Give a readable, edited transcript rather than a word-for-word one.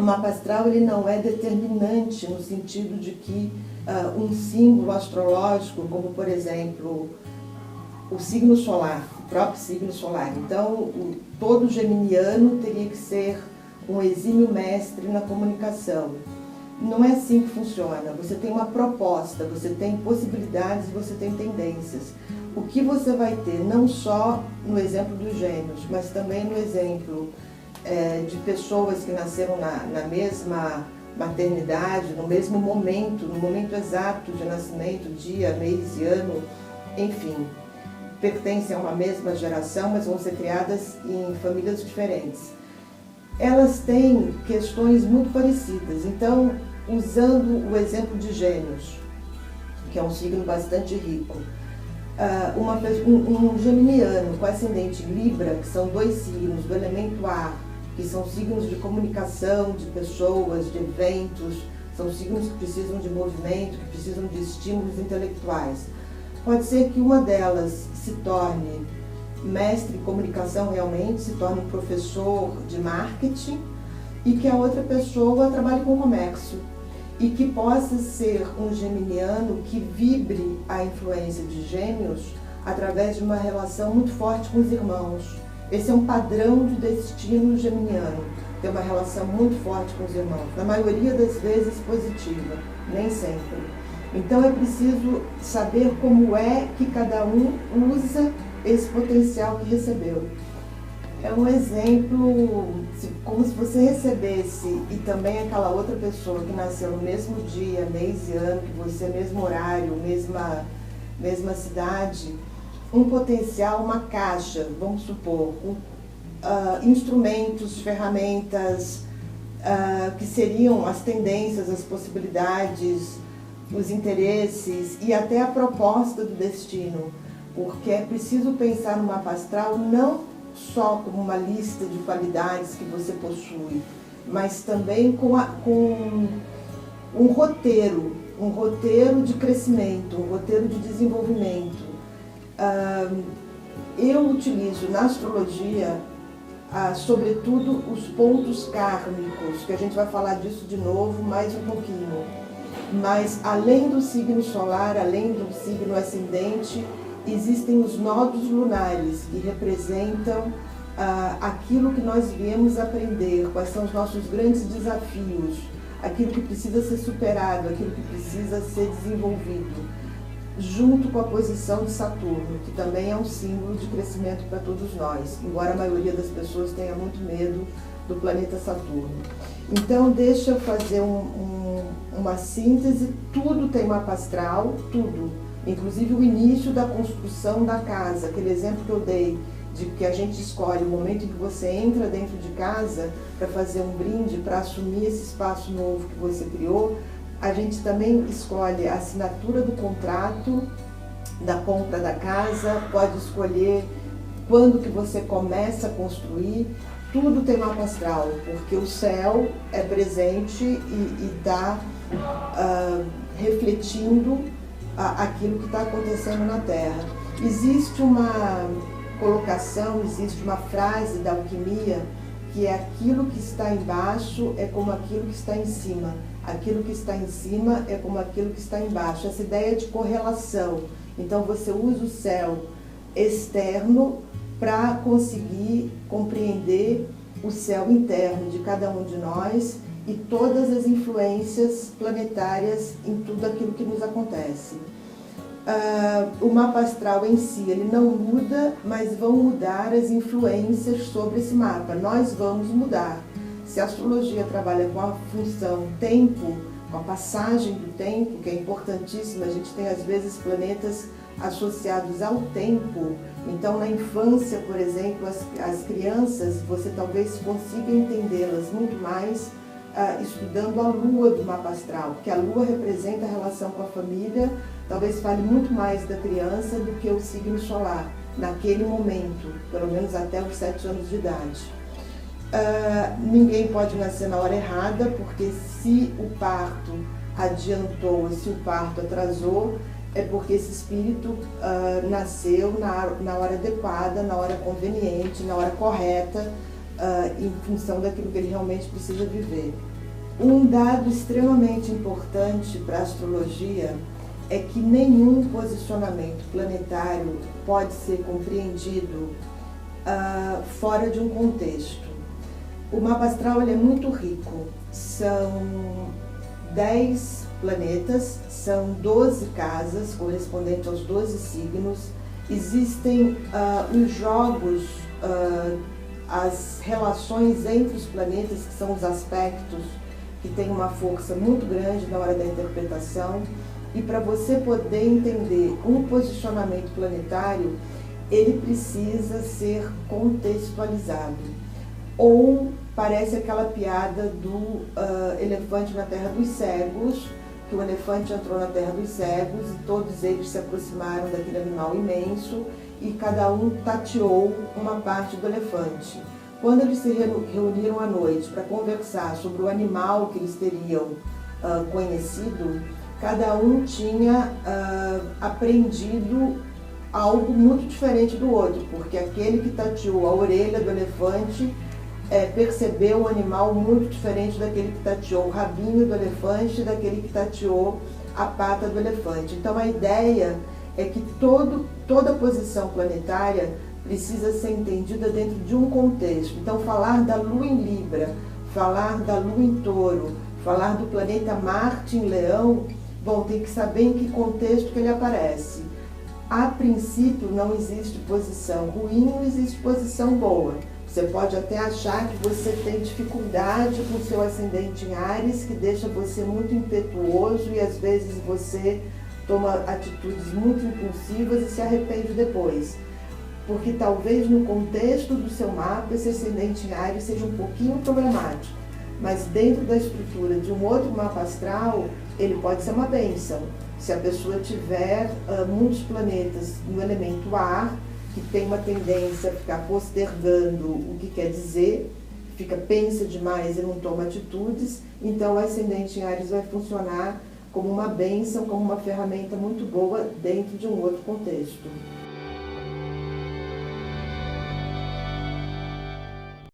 O mapa astral ele não é determinante no sentido de que um símbolo astrológico, como por exemplo o signo solar, o próprio signo solar. Então, todo geminiano teria que ser um exímio mestre na comunicação. Não é assim que funciona. Você tem uma proposta, você tem possibilidades, você tem tendências. O que você vai ter, não só no exemplo dos gêmeos, mas também no exemplo de pessoas que nasceram na mesma maternidade, no mesmo momento, no momento exato de nascimento, dia, mês e ano, enfim, pertencem a uma mesma geração, mas vão ser criadas em famílias diferentes. Elas têm questões muito parecidas. Então, usando o exemplo de Gêmeos, que é um signo bastante rico, um geminiano com ascendente Libra, que são dois signos do elemento ar, que são signos de comunicação, de pessoas, de eventos, são signos que precisam de movimento, que precisam de estímulos intelectuais. Pode ser que uma delas se torne mestre em comunicação realmente, se torne um professor de marketing, e que a outra pessoa trabalhe com comércio, e que possa ser um geminiano que vibre a influência de Gêmeos através de uma relação muito forte com os irmãos. Esse é um padrão de destino geminiano, ter uma relação muito forte com os irmãos, na maioria das vezes positiva, nem sempre. Então é preciso saber como é que cada um usa esse potencial que recebeu. É um exemplo, como se você recebesse, e também aquela outra pessoa que nasceu no mesmo dia, mês e ano que você, mesmo horário, mesma cidade, um potencial, uma caixa, vamos supor, instrumentos, ferramentas, que seriam as tendências, as possibilidades, os interesses e até a proposta do destino, porque é preciso pensar no mapa astral não só como uma lista de qualidades que você possui, mas também com um roteiro de crescimento, um roteiro de desenvolvimento. Eu utilizo na astrologia, sobretudo, os pontos kármicos, que a gente vai falar disso de novo mais um pouquinho. Mas além do signo solar, além do signo ascendente, existem os nodos lunares, que representam aquilo que nós viemos aprender, quais são os nossos grandes desafios, aquilo que precisa ser superado, aquilo que precisa ser desenvolvido, junto com a posição de Saturno, que também é um símbolo de crescimento para todos nós, embora a maioria das pessoas tenha muito medo do planeta Saturno. Então, deixa eu fazer uma síntese. Tudo tem mapa astral, tudo. Inclusive o início da construção da casa, aquele exemplo que eu dei, de que a gente escolhe o momento em que você entra dentro de casa para fazer um brinde, para assumir esse espaço novo que você criou. A gente também escolhe a assinatura do contrato, da compra da casa, pode escolher quando que você começa a construir. Tudo tem mapa astral, porque o céu é presente e está refletindo aquilo que está acontecendo na Terra. Existe uma colocação, existe uma frase da alquimia, que é: aquilo que está embaixo é como aquilo que está em cima, aquilo que está em cima é como aquilo que está embaixo. Essa ideia de correlação. Então você usa o céu externo para conseguir compreender o céu interno de cada um de nós e todas as influências planetárias em tudo aquilo que nos acontece. O mapa astral em si, ele não muda, mas vão mudar as influências sobre esse mapa. Nós vamos mudar. Se a astrologia trabalha com a função tempo, com a passagem do tempo, que é importantíssima, a gente tem às vezes planetas associados ao tempo. Então, na infância, por exemplo, as crianças, você talvez consiga entendê-las muito mais estudando a lua do mapa astral, porque a lua representa a relação com a família, talvez fale muito mais da criança do que o signo solar, naquele momento, pelo menos até os 7 anos de idade. Ninguém pode nascer na hora errada, porque se o parto adiantou, se o parto atrasou, é porque esse espírito nasceu na hora adequada, na hora conveniente, na hora correta, em função daquilo que ele realmente precisa viver. Um dado extremamente importante para a astrologia é que nenhum posicionamento planetário pode ser compreendido fora de um contexto. O mapa astral ele é muito rico, são 10 planetas, são 12 casas correspondentes aos 12 signos, existem os jogos, as relações entre os planetas, que são os aspectos, que têm uma força muito grande na hora da interpretação, e para você poder entender um posicionamento planetário, ele precisa ser contextualizado. Ou parece aquela piada do elefante na terra dos cegos, que o elefante entrou na terra dos cegos e todos eles se aproximaram daquele animal imenso e cada um tateou uma parte do elefante. Quando eles se reuniram à noite para conversar sobre o animal que eles teriam conhecido, cada um tinha aprendido algo muito diferente do outro, porque aquele que tateou a orelha do elefante percebeu um animal muito diferente daquele que tateou o rabinho do elefante e daquele que tateou a pata do elefante. Então a ideia é que toda posição planetária precisa ser entendida dentro de um contexto. Então falar da Lua em Libra, falar da Lua em Touro, falar do planeta Marte em Leão, bom, tem que saber em que contexto que ele aparece. A princípio não existe posição ruim, não existe posição boa. Você pode até achar que você tem dificuldade com o seu ascendente em Áries, que deixa você muito impetuoso e às vezes você toma atitudes muito impulsivas e se arrepende depois. Porque talvez no contexto do seu mapa esse ascendente em Áries seja um pouquinho problemático, mas dentro da estrutura de um outro mapa astral, ele pode ser uma bênção. Se a pessoa tiver muitos planetas no elemento ar, que tem uma tendência a ficar postergando o que quer dizer, pensa demais e não toma atitudes, então o ascendente em Áries vai funcionar como uma bênção, como uma ferramenta muito boa dentro de um outro contexto.